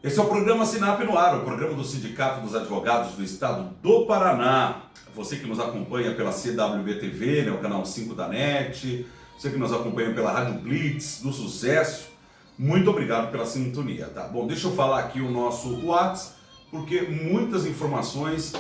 Esse é o programa Sinap no Ar, o programa do Sindicato dos Advogados do Estado do Paraná. Você que nos acompanha pela CWB TV, né, o canal 5 da NET, você que nos acompanha pela Rádio Blitz do Sucesso, muito obrigado pela sintonia, tá? Bom, deixa eu falar aqui o nosso WhatsApp, porque muitas informações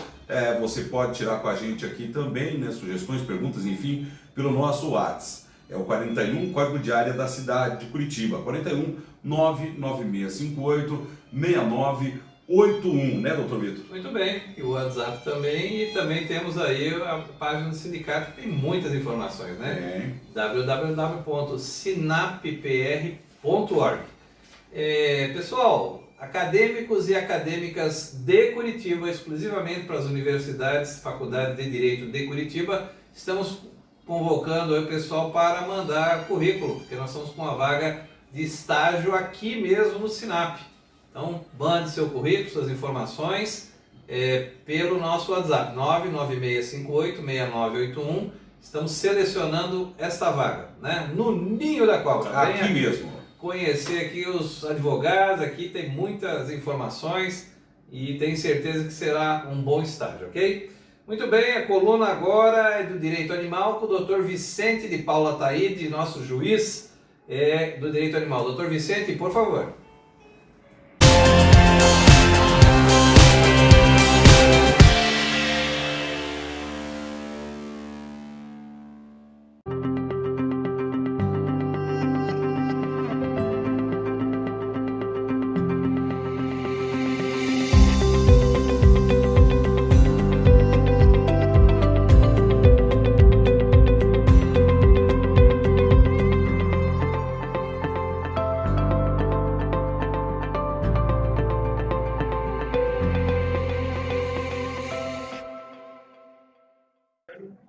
você pode tirar com a gente aqui também, né, sugestões, perguntas, enfim, pelo nosso WhatsApp. É o 41, código de área da cidade de Curitiba, 41 99658 6981, né, doutor Vitor? Muito bem, e o WhatsApp também, e também temos aí a página do sindicato que tem muitas informações, né? www.sinappr.org. Pessoal, acadêmicos e acadêmicas de Curitiba, exclusivamente para as universidades, faculdade de Direito de Curitiba, estamos convocando aí o pessoal para mandar currículo, porque nós estamos com uma vaga de estágio aqui mesmo no Sinap. Então, mande seu currículo, suas informações pelo nosso WhatsApp, 996586981. Estamos selecionando esta vaga, né? No Ninho da Cobra. Aqui mesmo. Conhecer aqui os advogados, aqui tem muitas informações e tenho certeza que será um bom estágio, ok? Muito bem, a coluna agora é do Direito Animal com o Dr. Vicente de Paula Taide, nosso juiz do Direito Animal. Dr. Vicente, por favor.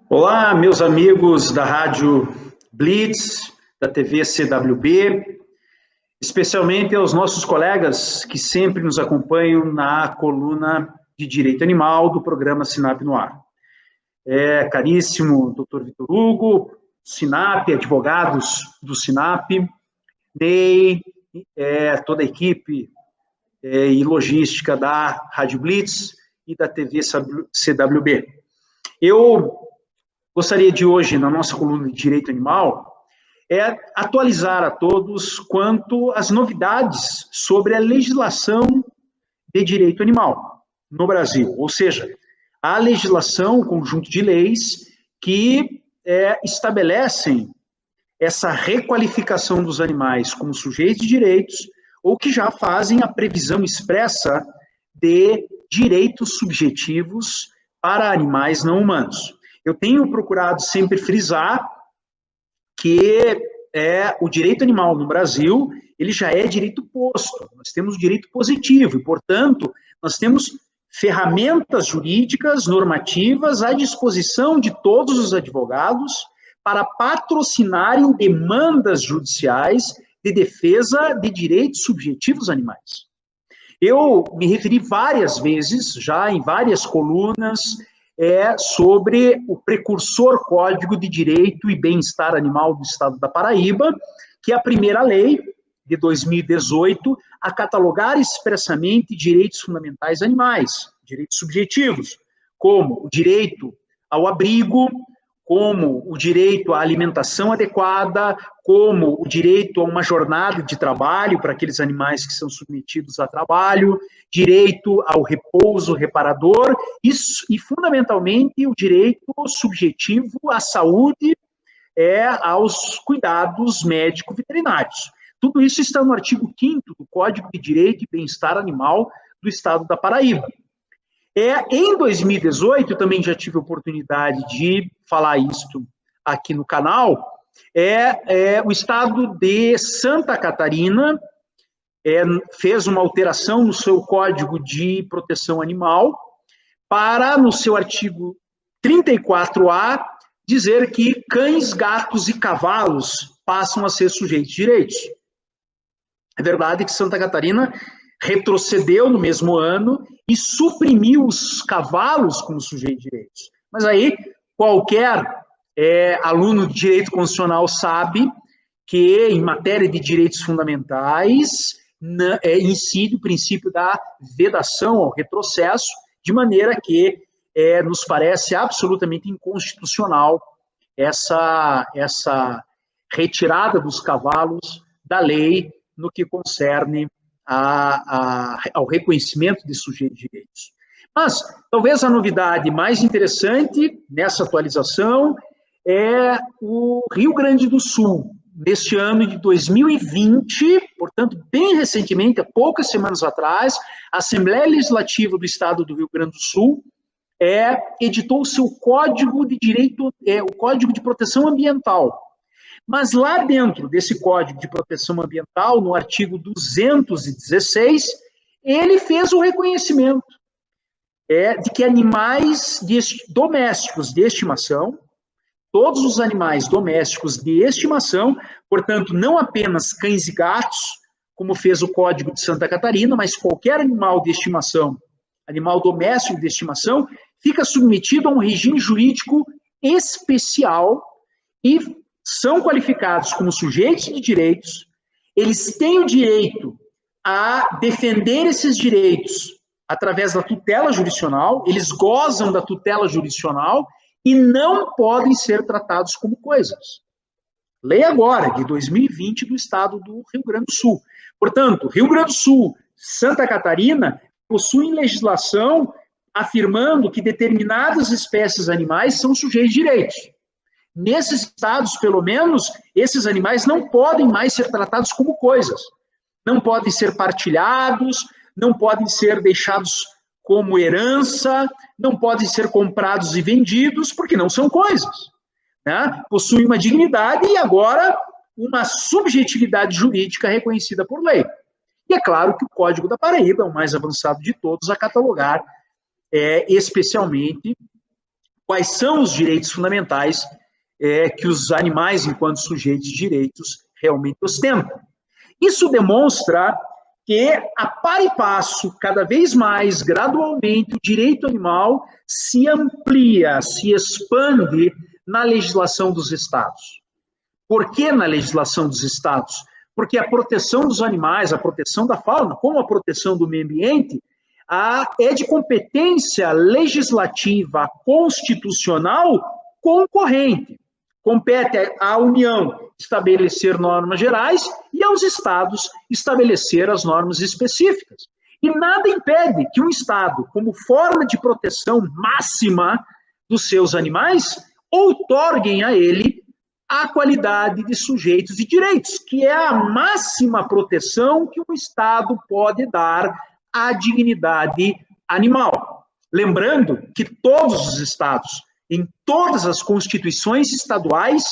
Olá, meus amigos da Rádio Blitz, da TV CWB, especialmente aos nossos colegas que sempre nos acompanham na coluna de Direito Animal do programa Sinap no Ar. Caríssimo Dr. Vitor Hugo, Sinap, advogados do Sinap, Ney, toda a equipe e logística da Rádio Blitz e da TV CWB. Eu gostaria de hoje, na nossa coluna de Direito Animal, atualizar a todos quanto às novidades sobre a legislação de direito animal no Brasil, ou seja, a legislação, o conjunto de leis que estabelecem essa requalificação dos animais como sujeitos de direitos ou que já fazem a previsão expressa de direitos subjetivos para animais não humanos. Eu tenho procurado sempre frisar que o direito animal no Brasil, ele já é direito posto, nós temos direito positivo e, portanto, nós temos ferramentas jurídicas, normativas à disposição de todos os advogados para patrocinarem demandas judiciais de defesa de direitos subjetivos animais. Eu me referi várias vezes, já em várias colunas, sobre o precursor Código de Direito e Bem-Estar Animal do Estado da Paraíba, que é a primeira lei de 2018 a catalogar expressamente direitos fundamentais animais, direitos subjetivos, como o direito ao abrigo, como o direito à alimentação adequada, como o direito a uma jornada de trabalho para aqueles animais que são submetidos a trabalho, direito ao repouso reparador e fundamentalmente, o direito subjetivo à saúde, aos cuidados médico-veterinários. Tudo isso está no artigo 5º do Código de Direito e Bem-Estar Animal do Estado da Paraíba. Em 2018, eu também já tive a oportunidade de falar isso aqui no canal, o estado de Santa Catarina fez uma alteração no seu Código de Proteção Animal para, no seu artigo 34A, dizer que cães, gatos e cavalos passam a ser sujeitos de direitos. É verdade que Santa Catarina retrocedeu no mesmo ano e suprimiu os cavalos como sujeitos de direitos. Mas aí, qualquer aluno de direito constitucional sabe que, em matéria de direitos fundamentais, incide o princípio da vedação ao retrocesso, de maneira que nos parece absolutamente inconstitucional essa retirada dos cavalos da lei no que concerne ao reconhecimento de sujeitos de direitos. Mas, talvez a novidade mais interessante nessa atualização é o Rio Grande do Sul. Neste ano de 2020, portanto, bem recentemente, há poucas semanas atrás, a Assembleia Legislativa do Estado do Rio Grande do Sul editou o seu Código de Direito, o Código de Proteção Ambiental. Mas lá dentro desse Código de Proteção Ambiental, no artigo 216, ele fez o reconhecimento de que animais domésticos de estimação, todos os animais domésticos de estimação, portanto, não apenas cães e gatos, como fez o Código de Santa Catarina, mas qualquer animal de estimação, animal doméstico de estimação, fica submetido a um regime jurídico especial e são qualificados como sujeitos de direitos, eles têm o direito a defender esses direitos através da tutela jurisdicional, eles gozam da tutela jurisdicional e não podem ser tratados como coisas. Lei agora, de 2020, do Estado do Rio Grande do Sul. Portanto, Rio Grande do Sul, Santa Catarina, possuem legislação afirmando que determinadas espécies animais são sujeitos de direitos. Nesses estados, pelo menos, esses animais não podem mais ser tratados como coisas. Não podem ser partilhados, não podem ser deixados como herança, não podem ser comprados e vendidos, porque não são coisas. Né? Possuem uma dignidade e agora uma subjetividade jurídica reconhecida por lei. E é claro que o Código da Paraíba é o mais avançado de todos a catalogar especialmente quais são os direitos fundamentais que os animais, enquanto sujeitos de direitos, realmente ostentam. Isso demonstra que, a par e passo, cada vez mais, gradualmente, o direito animal se amplia, se expande na legislação dos estados. Por que na legislação dos estados? Porque a proteção dos animais, a proteção da fauna, como a proteção do meio ambiente, é de competência legislativa constitucional concorrente. Compete à União estabelecer normas gerais e aos estados estabelecer as normas específicas. E nada impede que um estado, como forma de proteção máxima dos seus animais, outorguem a ele a qualidade de sujeitos de direitos, que é a máxima proteção que um estado pode dar à dignidade animal. Lembrando que todos os estados, em todas as constituições estaduais,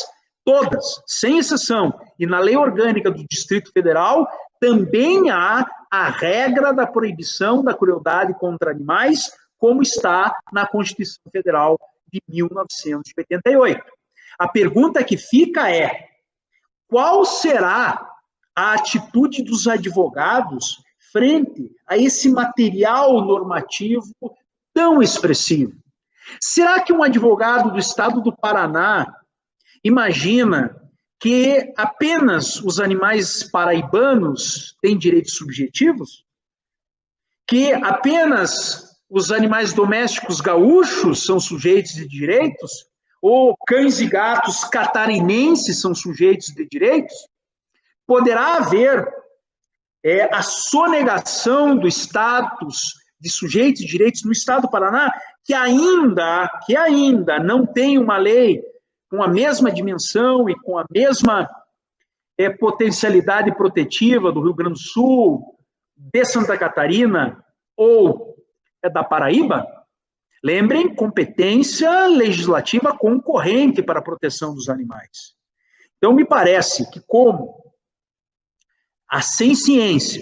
todas, sem exceção, e na lei orgânica do Distrito Federal, também há a regra da proibição da crueldade contra animais, como está na Constituição Federal de 1988. A pergunta que fica é: qual será a atitude dos advogados frente a esse material normativo tão expressivo? Será que um advogado do estado do Paraná imagina que apenas os animais paraibanos têm direitos subjetivos? Que apenas os animais domésticos gaúchos são sujeitos de direitos? Ou cães e gatos catarinenses são sujeitos de direitos? Poderá haver a sonegação do status de sujeitos de direitos no estado do Paraná, que ainda não tem uma lei com a mesma dimensão e com a mesma potencialidade protetiva do Rio Grande do Sul, de Santa Catarina ou da Paraíba? Lembrem, competência legislativa concorrente para a proteção dos animais. Então, me parece que como a ciência,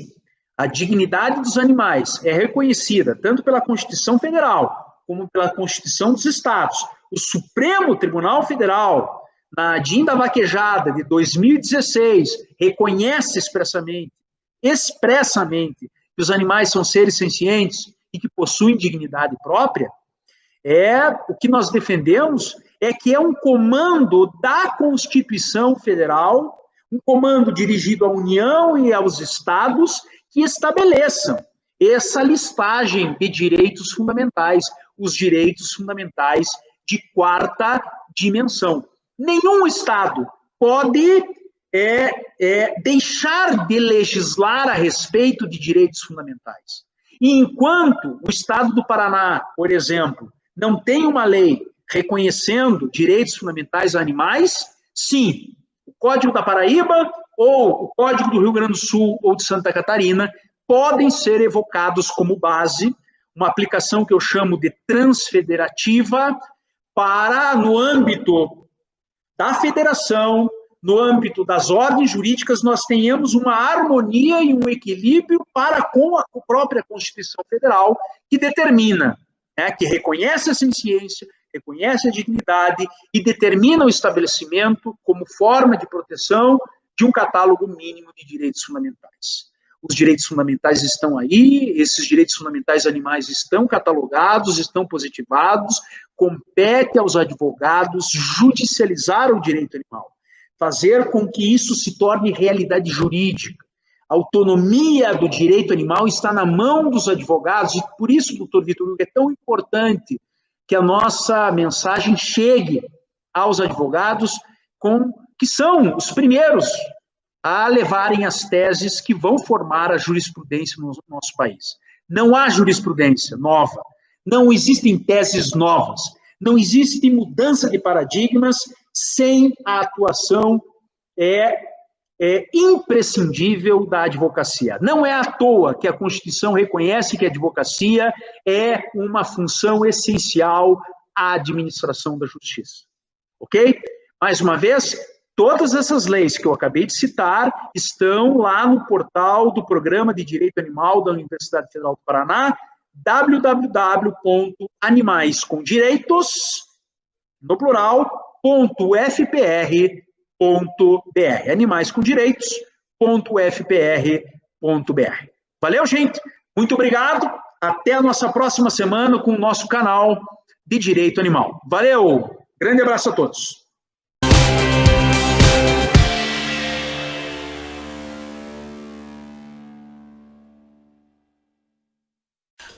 a dignidade dos animais é reconhecida tanto pela Constituição Federal como pela Constituição dos Estados, o Supremo Tribunal Federal, na DIN da Vaquejada de 2016, reconhece expressamente que os animais são seres sencientes e que possuem dignidade própria. O que nós defendemos é que é um comando da Constituição Federal, um comando dirigido à União e aos Estados, que estabeleçam essa listagem de direitos fundamentais, os direitos fundamentais de quarta dimensão. Nenhum Estado pode deixar de legislar a respeito de direitos fundamentais. E enquanto o Estado do Paraná, por exemplo, não tem uma lei reconhecendo direitos fundamentais a animais, sim, o Código da Paraíba ou o Código do Rio Grande do Sul ou de Santa Catarina podem ser evocados como base, uma aplicação que eu chamo de transfederativa, para, no âmbito da federação, no âmbito das ordens jurídicas, nós tenhamos uma harmonia e um equilíbrio para com a própria Constituição Federal, que determina, que reconhece a ciência, reconhece a dignidade e determina o estabelecimento como forma de proteção de um catálogo mínimo de direitos fundamentais. Os direitos fundamentais estão aí, esses direitos fundamentais animais estão catalogados, estão positivados, compete aos advogados judicializar o direito animal, fazer com que isso se torne realidade jurídica. A autonomia do direito animal está na mão dos advogados, e por isso, doutor Vitor Hugo, é tão importante que a nossa mensagem chegue aos advogados, que são os primeiros a levarem as teses que vão formar a jurisprudência no nosso país. Não há jurisprudência nova, não existem teses novas, não existe mudança de paradigmas sem a atuação imprescindível da advocacia. Não é à toa que a Constituição reconhece que a advocacia é uma função essencial à administração da justiça. Ok? Mais uma vez, todas essas leis que eu acabei de citar estão lá no portal do Programa de Direito Animal da Universidade Federal do Paraná, www.animaiscomdireitos, no plural, .ufpr.br, animaiscomdireitos.ufpr.br. Valeu, gente? Muito obrigado. Até a nossa próxima semana com o nosso canal de Direito Animal. Valeu! Grande abraço a todos.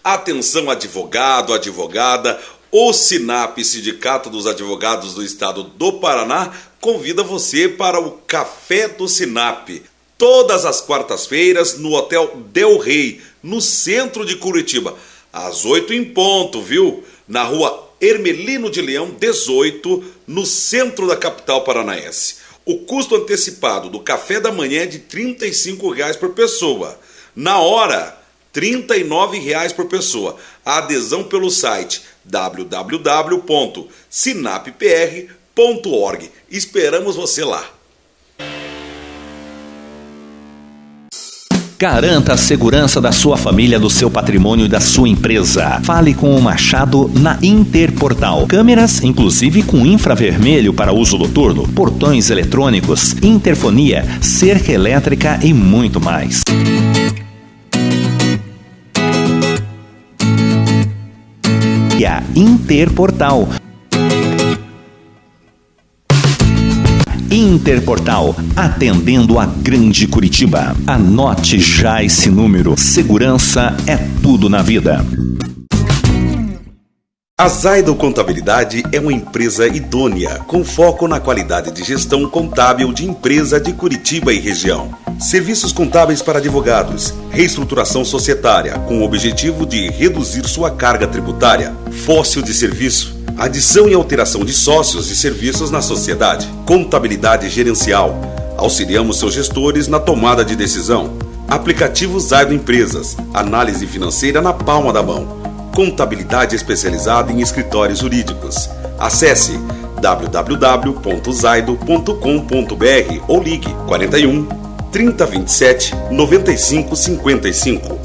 Atenção, advogado, advogada, o SINAP, Sindicato dos Advogados do Estado do Paraná, convida você para o Café do SINAP, todas as quartas-feiras no Hotel Del Rey, no centro de Curitiba, às 8 em ponto, viu? Na rua Hermelino de Leão, 18, no centro da capital paranaense. O custo antecipado do café da manhã é de R$ 35,00 por pessoa. Na hora, R$ 39,00 por pessoa. A adesão pelo site www.sinappr.org. Esperamos você lá. Garanta a segurança da sua família, do seu patrimônio e da sua empresa. Fale com o Machado na Interportal. Câmeras, inclusive com infravermelho para uso noturno, portões eletrônicos, interfonia, cerca elétrica e muito mais. E a Interportal. Interportal, atendendo a grande Curitiba. Anote já esse número. Segurança é tudo na vida. A Zaido Contabilidade é uma empresa idônea, com foco na qualidade de gestão contábil de empresa de Curitiba e região. Serviços contábeis para advogados, reestruturação societária, com o objetivo de reduzir sua carga tributária, fóssil de serviço, adição e alteração de sócios e serviços na sociedade, contabilidade gerencial. Auxiliamos seus gestores na tomada de decisão. Aplicativo Zaido Empresas, análise financeira na palma da mão. Contabilidade especializada em escritórios jurídicos. Acesse www.zaido.com.br ou ligue 41 3027 9555.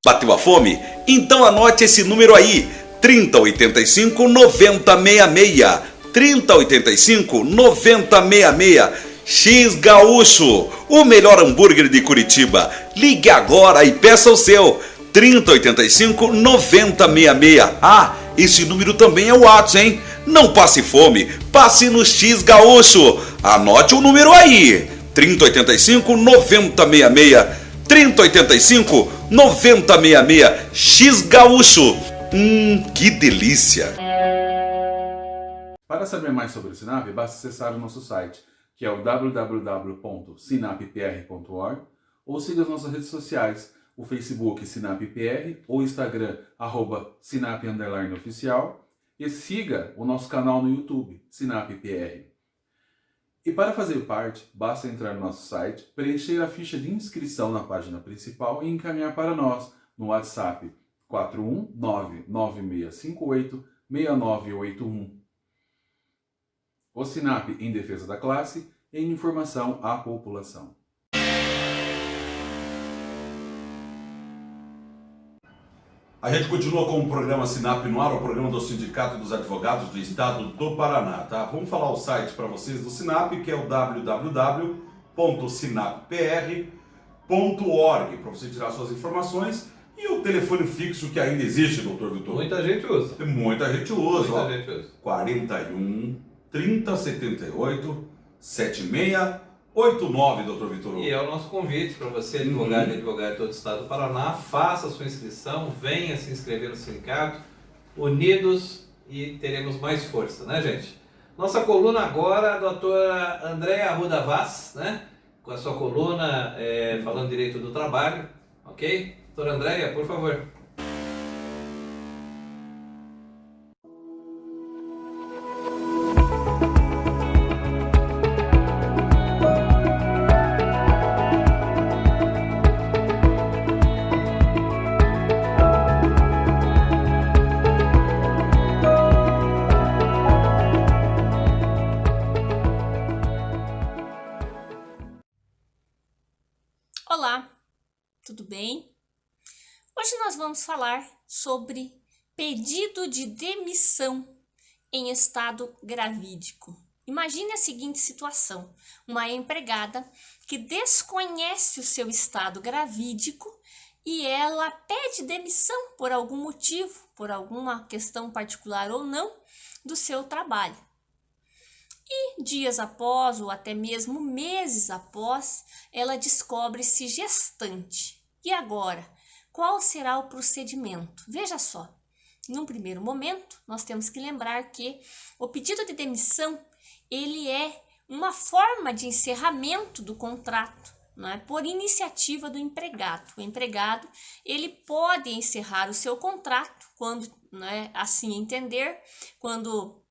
Bateu a fome? Então anote esse número aí: 3085 9066. 3085 9066. X Gaúcho, o melhor hambúrguer de Curitiba. Ligue agora e peça o seu. 3085 9066. Ah, esse número também é o WhatsApp, hein? Não passe fome, passe no X Gaúcho. Anote o número aí: 3085 9066. 3085 9066. X Gaúcho. Que delícia! Para saber mais sobre o Sinap, basta acessar o nosso site, que é o www.sinappr.org, ou siga as nossas redes sociais, o Facebook SinapPR, ou o Instagram, @Sinap_oficial, e siga o nosso canal no YouTube, SinapPR. E para fazer parte, basta entrar no nosso site, preencher a ficha de inscrição na página principal e encaminhar para nós no WhatsApp 41996586981. O Sinap em defesa da classe, em informação à população. A gente continua com o programa Sinap no ar, o programa do Sindicato dos Advogados do Estado do Paraná, tá? Vamos falar o site para vocês do Sinap, que é o www.sinappr.org, para você tirar suas informações, e o telefone fixo que ainda existe, doutor Vitor. Muita gente usa. Muita gente usa, Muita gente usa. 41 3078 7689, doutor Vitor. E é o nosso convite para você, advogado e advogada de todo o estado do Paraná, faça a sua inscrição, venha se inscrever no sindicato, unidos e teremos mais força, né, gente? Nossa coluna agora, a doutora Andréa Arruda Vaz, né? Com a sua coluna falando direito do trabalho, ok? Doutora Andréa, por favor. Olá, tudo bem? Hoje nós vamos falar sobre pedido de demissão em estado gravídico. Imagine a seguinte situação: uma empregada que desconhece o seu estado gravídico e ela pede demissão por algum motivo, por alguma questão particular ou não, do seu trabalho. E dias após, ou até mesmo meses após, ela descobre-se gestante. E agora, qual será o procedimento? Veja só, num primeiro momento, nós temos que lembrar que o pedido de demissão, ele é uma forma de encerramento do contrato, não é? Por iniciativa do empregado. O empregado, ele pode encerrar o seu contrato quando, não é, assim entender, quando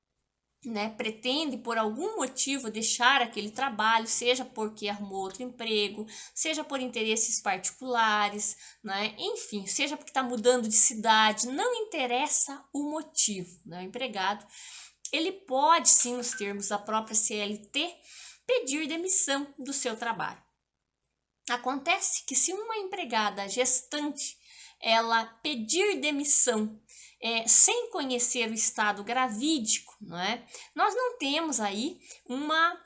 pretende por algum motivo deixar aquele trabalho, seja porque arrumou outro emprego, seja por interesses particulares, enfim, seja porque está mudando de cidade, não interessa o motivo. O empregado, ele pode sim, nos termos da própria CLT, pedir demissão do seu trabalho. Acontece que se uma empregada gestante, ela pedir demissão sem conhecer o estado gravídico, nós não temos aí uma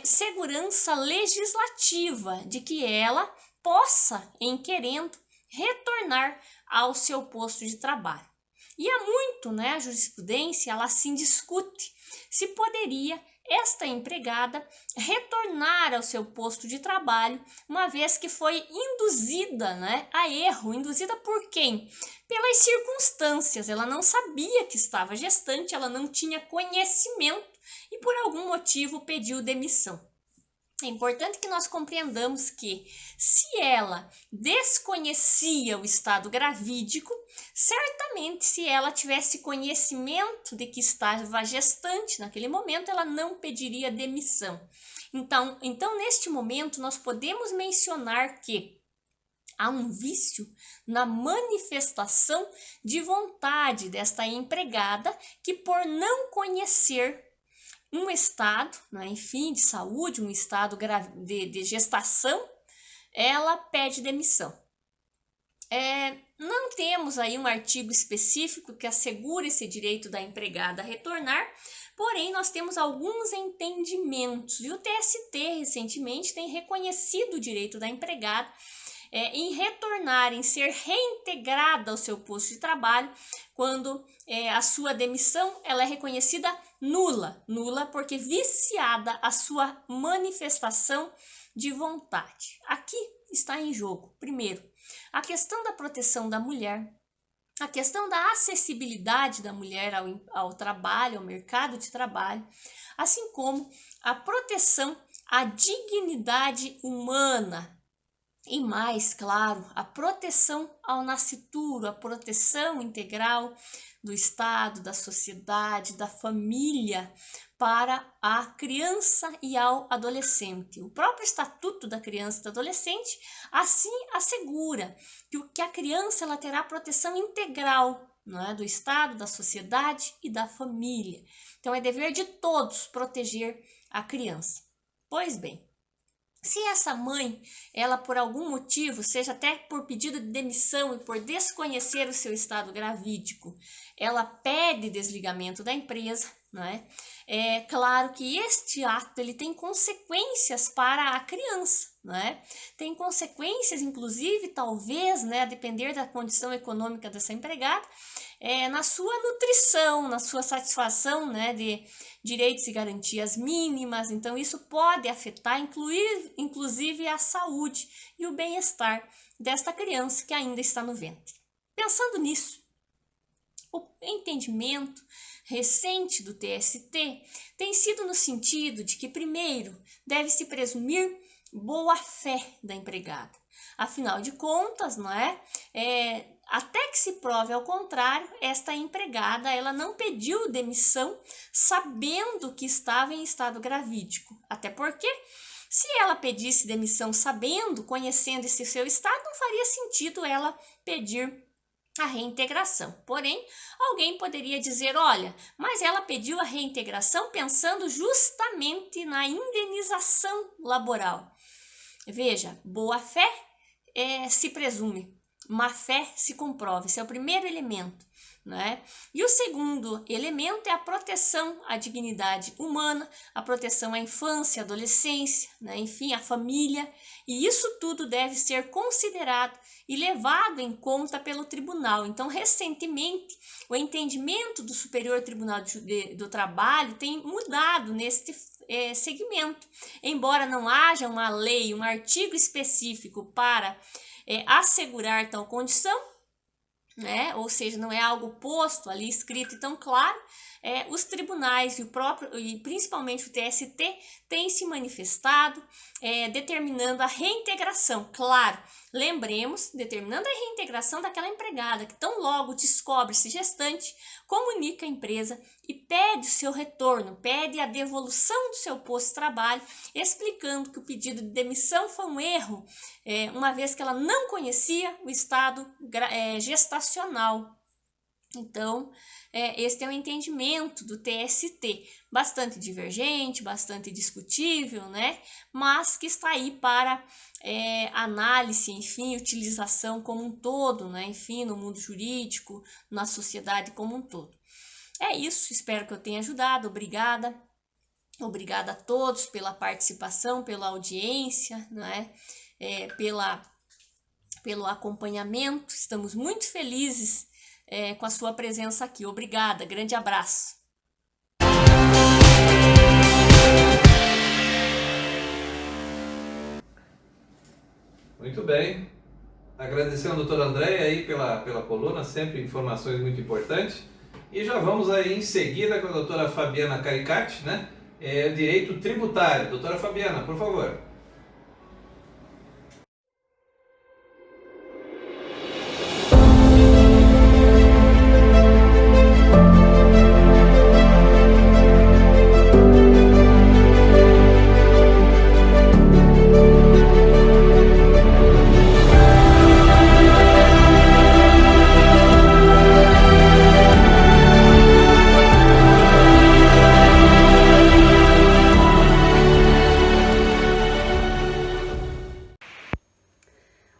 segurança legislativa de que ela possa, em querendo, retornar ao seu posto de trabalho. E há muito, a jurisprudência, ela assim discute se poderia esta empregada retornar ao seu posto de trabalho, uma vez que foi induzida a erro. Induzida por quem? Pelas circunstâncias. Ela não sabia que estava gestante, ela não tinha conhecimento e por algum motivo pediu demissão. É importante que nós compreendamos que, se ela desconhecia o estado gravídico, certamente, se ela tivesse conhecimento de que estava gestante naquele momento, ela não pediria demissão. Então, neste momento, nós podemos mencionar que há um vício na manifestação de vontade desta empregada que, por não conhecer um estado, enfim, de saúde, um estado de gestação, ela pede demissão. Não temos aí um artigo específico que assegure esse direito da empregada a retornar, porém nós temos alguns entendimentos e o TST recentemente tem reconhecido o direito da empregada em retornar, em ser reintegrada ao seu posto de trabalho quando a sua demissão ela é reconhecida nula porque viciada a sua manifestação de vontade. Aqui está em jogo, primeiro, a questão da proteção da mulher, a questão da acessibilidade da mulher ao trabalho, ao mercado de trabalho, assim como a proteção à dignidade humana e mais, claro, a proteção ao nascituro, a proteção integral do Estado, da sociedade, da família para a criança e ao adolescente. O próprio Estatuto da Criança e do Adolescente assim assegura que a criança ela terá proteção integral, não é, do Estado, da sociedade e da família. Então é dever de todos proteger a criança. Pois bem, se essa mãe, ela por algum motivo, seja até por pedido de demissão e por desconhecer o seu estado gravídico, ela pede desligamento da empresa, não é? É claro que este ato ele tem consequências para a criança, não é? Tem consequências, inclusive, talvez, né, a depender da condição econômica dessa empregada, na sua nutrição, na sua satisfação, né, de direitos e garantias mínimas. Então isso pode afetar, inclusive, a saúde e o bem-estar desta criança que ainda está no ventre. Pensando nisso, o entendimento recente do TST tem sido no sentido de que, primeiro, deve-se presumir boa-fé da empregada. Afinal de contas, não é? Até que se prove ao contrário, esta empregada ela não pediu demissão sabendo que estava em estado gravídico. Até porque, se ela pedisse demissão sabendo, conhecendo esse seu estado, não faria sentido ela pedir a reintegração. Porém, alguém poderia dizer, olha, mas ela pediu a reintegração pensando justamente na indenização laboral. Veja, boa-fé se presume, má-fé se comprova. Esse é o primeiro elemento, né? E o segundo elemento é a proteção à dignidade humana, a proteção à infância, à adolescência, né? Enfim, à família. E isso tudo deve ser considerado e levado em conta pelo tribunal. Então, recentemente, o entendimento do Superior Tribunal do Trabalho tem mudado neste segmento. Embora não haja uma lei, um artigo específico para assegurar tal condição, né? Ou seja, não é algo posto ali, escrito tão claro, os tribunais e principalmente o TST têm se manifestado determinando a reintegração. Claro, lembremos, determinando a reintegração daquela empregada que tão logo descobre-se gestante, comunica a empresa e pede o seu retorno, pede a devolução do seu posto de trabalho, explicando que o pedido de demissão foi um erro, uma vez que ela não conhecia o estado gestacional. Então, esse é o entendimento do TST, bastante divergente, bastante discutível, né? Mas que está aí para análise, enfim, utilização como um todo, né? Enfim, no mundo jurídico, na sociedade como um todo. É isso, espero que eu tenha ajudado, obrigada. Obrigada a todos pela participação, pela audiência, né? Pelo acompanhamento, estamos muito felizes com a sua presença aqui. Obrigada, grande abraço. Muito bem. Agradecendo ao doutor André aí pela coluna, sempre informações muito importantes. E já vamos aí em seguida com a doutora Fabiana Caricati, né? Direito tributário. Doutora Fabiana, por favor.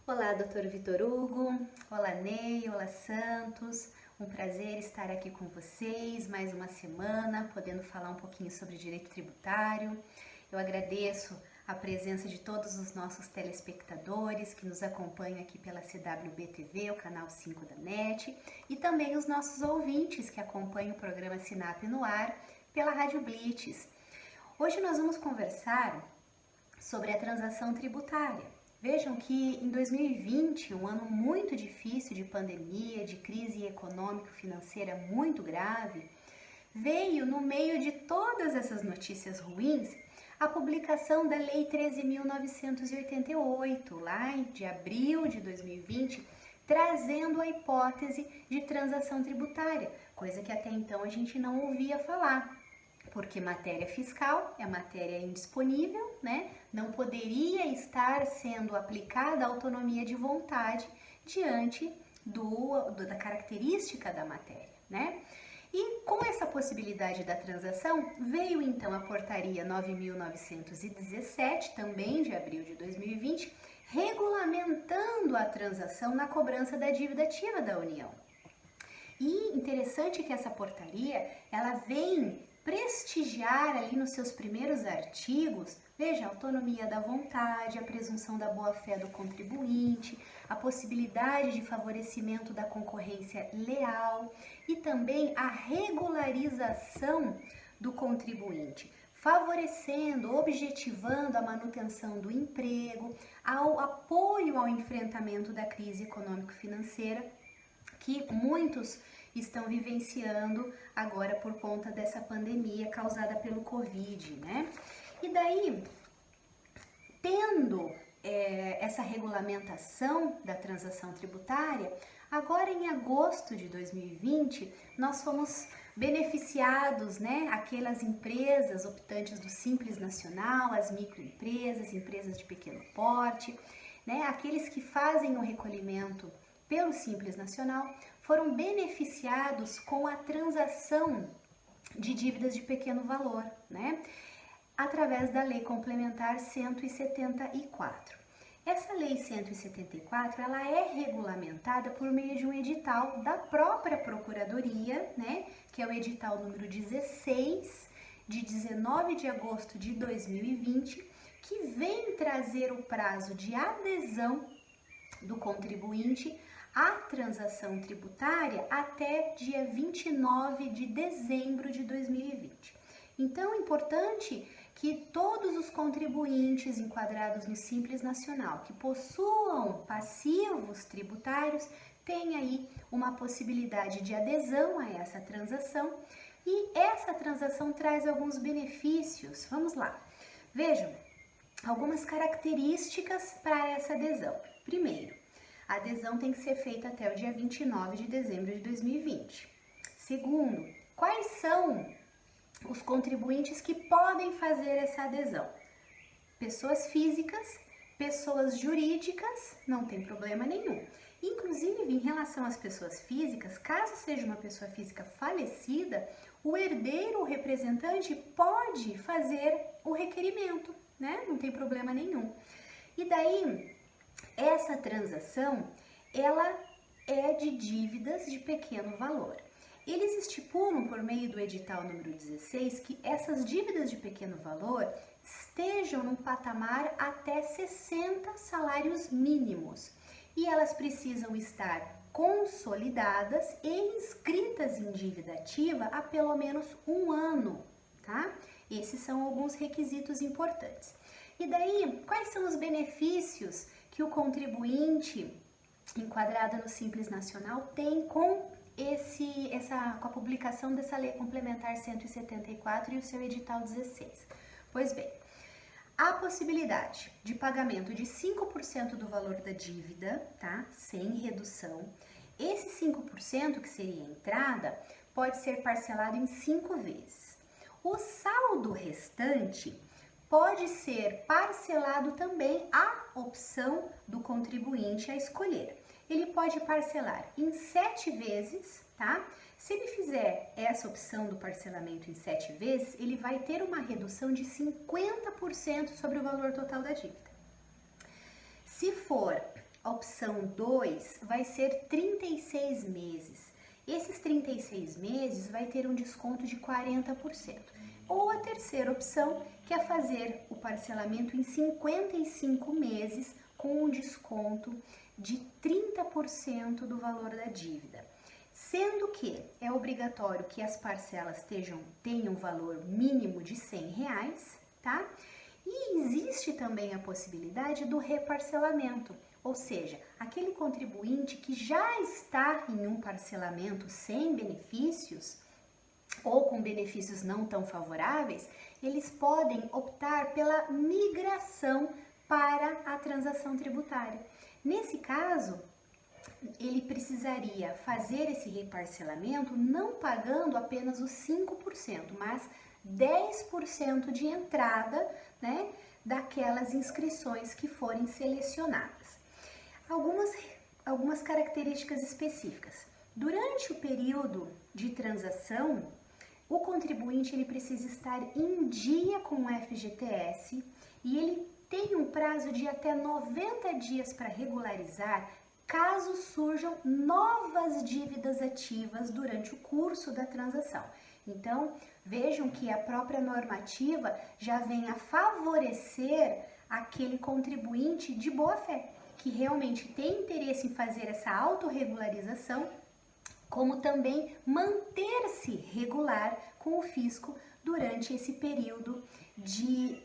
Olá, Dr. Vitor Hugo, olá Ney, olá Santos, um prazer estar aqui com vocês mais uma semana, podendo falar um pouquinho sobre direito tributário. Eu agradeço a presença de todos os nossos telespectadores que nos acompanham aqui pela CWB TV, o canal 5 da NET, e também os nossos ouvintes que acompanham o programa Sinap no ar pela Rádio Blitz. Hoje nós vamos conversar sobre a transação tributária. Vejam que em 2020, um ano muito difícil de pandemia, de crise econômico-financeira muito grave, veio no meio de todas essas notícias ruins a publicação da Lei 13.988, lá de abril de 2020, trazendo a hipótese de transação tributária, coisa que até então a gente não ouvia falar. Porque matéria fiscal é matéria indisponível, né? Não poderia estar sendo aplicada a autonomia de vontade diante da característica da matéria, né? E com essa possibilidade da transação, veio então a portaria 9.917, também de abril de 2020, regulamentando a transação na cobrança da dívida ativa da União. E interessante que essa portaria, ela vem prestigiar ali nos seus primeiros artigos, veja, a autonomia da vontade, a presunção da boa-fé do contribuinte, a possibilidade de favorecimento da concorrência leal e também a regularização do contribuinte, favorecendo, objetivando a manutenção do emprego, ao apoio ao enfrentamento da crise econômico-financeira que muitos estão vivenciando agora por conta dessa pandemia causada pelo Covid, né? E daí, tendo essa regulamentação da transação tributária, agora em agosto de 2020, nós fomos beneficiados, né? Aquelas empresas optantes do Simples Nacional, as microempresas, empresas de pequeno porte, né? Aqueles que fazem o recolhimento pelo Simples Nacional, foram beneficiados com a transação de dívidas de pequeno valor, né? Através da Lei Complementar 174. Essa Lei 174, ela é regulamentada por meio de um edital da própria Procuradoria, né? Que é o edital número 16, de 19 de agosto de 2020, que vem trazer o prazo de adesão do contribuinte à transação tributária até dia 29 de dezembro de 2020. Então, é importante que todos os contribuintes enquadrados no Simples Nacional que possuam passivos tributários tenham aí uma possibilidade de adesão a essa transação, e essa transação traz alguns benefícios. Vamos lá. Vejam algumas características para essa adesão. Primeiro, a adesão tem que ser feita até o dia 29 de dezembro de 2020. Segundo, quais são os contribuintes que podem fazer essa adesão? Pessoas físicas, pessoas jurídicas, não tem problema nenhum. Inclusive, em relação às pessoas físicas, caso seja uma pessoa física falecida, o herdeiro ou representante pode fazer o requerimento, né? Não tem problema nenhum. E daí, essa transação, ela é de dívidas de pequeno valor. Eles estipulam, por meio do edital número 16, que essas dívidas de pequeno valor estejam num patamar até 60 salários mínimos. E elas precisam estar consolidadas e inscritas em dívida ativa há pelo menos um ano, tá? Esses são alguns requisitos importantes. E daí, quais são os benefícios que o contribuinte enquadrado no Simples Nacional tem com a publicação dessa Lei Complementar 174 e o seu edital 16? Pois bem, a possibilidade de pagamento de 5% do valor da dívida, tá? Sem redução. Esse 5%, que seria a entrada, pode ser parcelado em 5 vezes. O saldo restante pode ser parcelado também à opção do contribuinte a escolher. Ele pode parcelar em 7 vezes, tá? Se ele fizer essa opção do parcelamento em 7 vezes, ele vai ter uma redução de 50% sobre o valor total da dívida. Se for a opção 2, vai ser 36 meses. Esses 36 meses vai ter um desconto de 40%. Ou a terceira opção, que é fazer o parcelamento em 55 meses com um desconto de 30% do valor da dívida. Sendo que é obrigatório que as parcelas tenham um valor mínimo de R$100, tá? E existe também a possibilidade do reparcelamento, ou seja, aquele contribuinte que já está em um parcelamento sem benefícios ou com benefícios não tão favoráveis, eles podem optar pela migração para a transação tributária. Nesse caso, ele precisaria fazer esse reparcelamento não pagando apenas os 5%, mas 10% de entrada, né, daquelas inscrições que forem selecionadas. Algumas características específicas. Durante o período de transação, o contribuinte ele precisa estar em dia com o FGTS e ele tem um prazo de até 90 dias para regularizar caso surjam novas dívidas ativas durante o curso da transação. Então, vejam que a própria normativa já vem a favorecer aquele contribuinte de boa fé, que realmente tem interesse em fazer essa autorregularização, como também manter-se regular com o fisco durante esse período de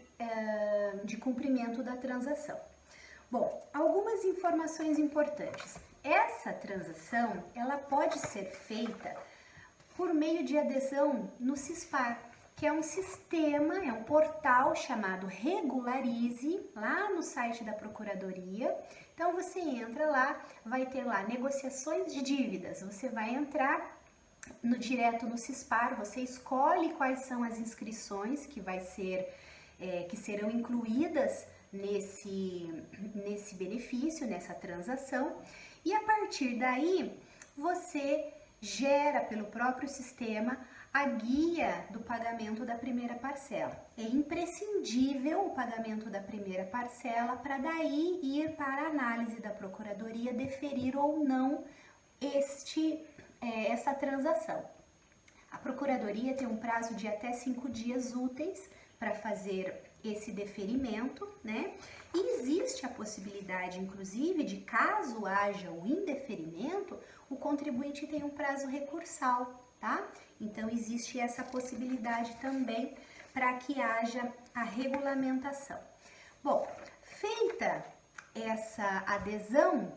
cumprimento da transação. Bom, algumas informações importantes. Essa transação, ela pode ser feita por meio de adesão no CISPAR, que é um sistema, é um portal chamado Regularize, lá no site da Procuradoria. Então você entra lá, vai ter lá negociações de dívidas, você vai entrar direto no CISPAR, você escolhe quais são as inscrições que serão incluídas nesse benefício, nessa transação, e a partir daí você gera pelo próprio sistema a guia do pagamento da primeira parcela. É imprescindível o pagamento da primeira parcela para daí ir para a análise da Procuradoria deferir ou não essa transação. A Procuradoria tem um prazo de até 5 dias úteis para fazer esse deferimento, né? E existe a possibilidade, inclusive, de caso haja o indeferimento, o contribuinte tem um prazo recursal, tá? Então, existe essa possibilidade também para que haja a regulamentação. Bom, feita essa adesão,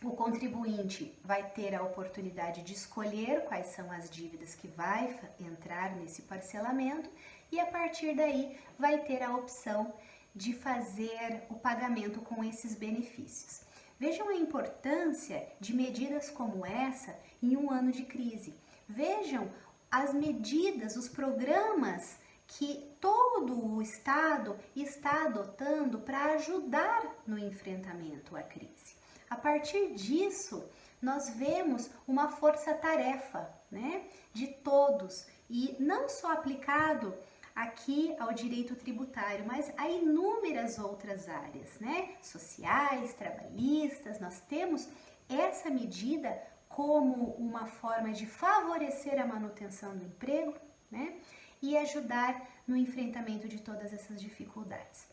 o contribuinte vai ter a oportunidade de escolher quais são as dívidas que vai entrar nesse parcelamento e a partir daí vai ter a opção de fazer o pagamento com esses benefícios. Vejam a importância de medidas como essa em um ano de crise. Vejam as medidas, os programas que todo o Estado está adotando para ajudar no enfrentamento à crise. A partir disso, nós vemos uma força-tarefa, né, de todos e não só aplicado aqui ao direito tributário, mas a inúmeras outras áreas, né, sociais, trabalhistas. Nós temos essa medida como uma forma de favorecer a manutenção do emprego, né, e ajudar no enfrentamento de todas essas dificuldades.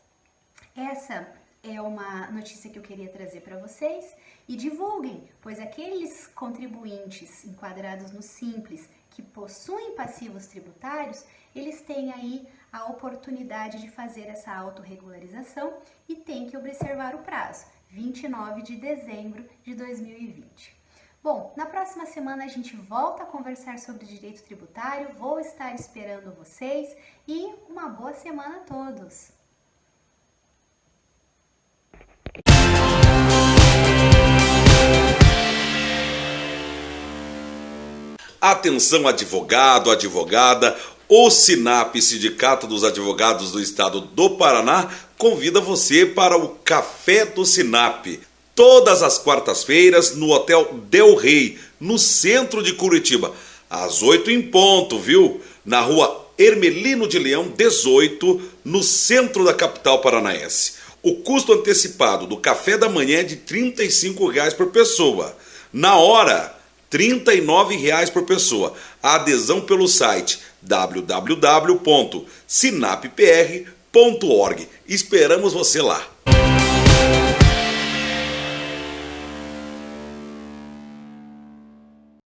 Essa é uma notícia que eu queria trazer para vocês e divulguem, pois aqueles contribuintes enquadrados no Simples que possuem passivos tributários, eles têm aí a oportunidade de fazer essa autorregularização e tem que observar o prazo, 29 de dezembro de 2020. Bom, na próxima semana a gente volta a conversar sobre direito tributário, vou estar esperando vocês e uma boa semana a todos! Atenção, advogado, advogada, o SINAP, Sindicato dos Advogados do Estado do Paraná, convida você para o Café do SINAP. Todas as quartas-feiras no Hotel Del Rey, no centro de Curitiba, às 8 em ponto, viu? Na rua Hermelino de Leão, 18, no centro da capital paranaense. O custo antecipado do café da manhã é de R$ 35,00 por pessoa. Na hora, R$ 39,00 por pessoa. A adesão pelo site www.sinappr.org. Esperamos você lá.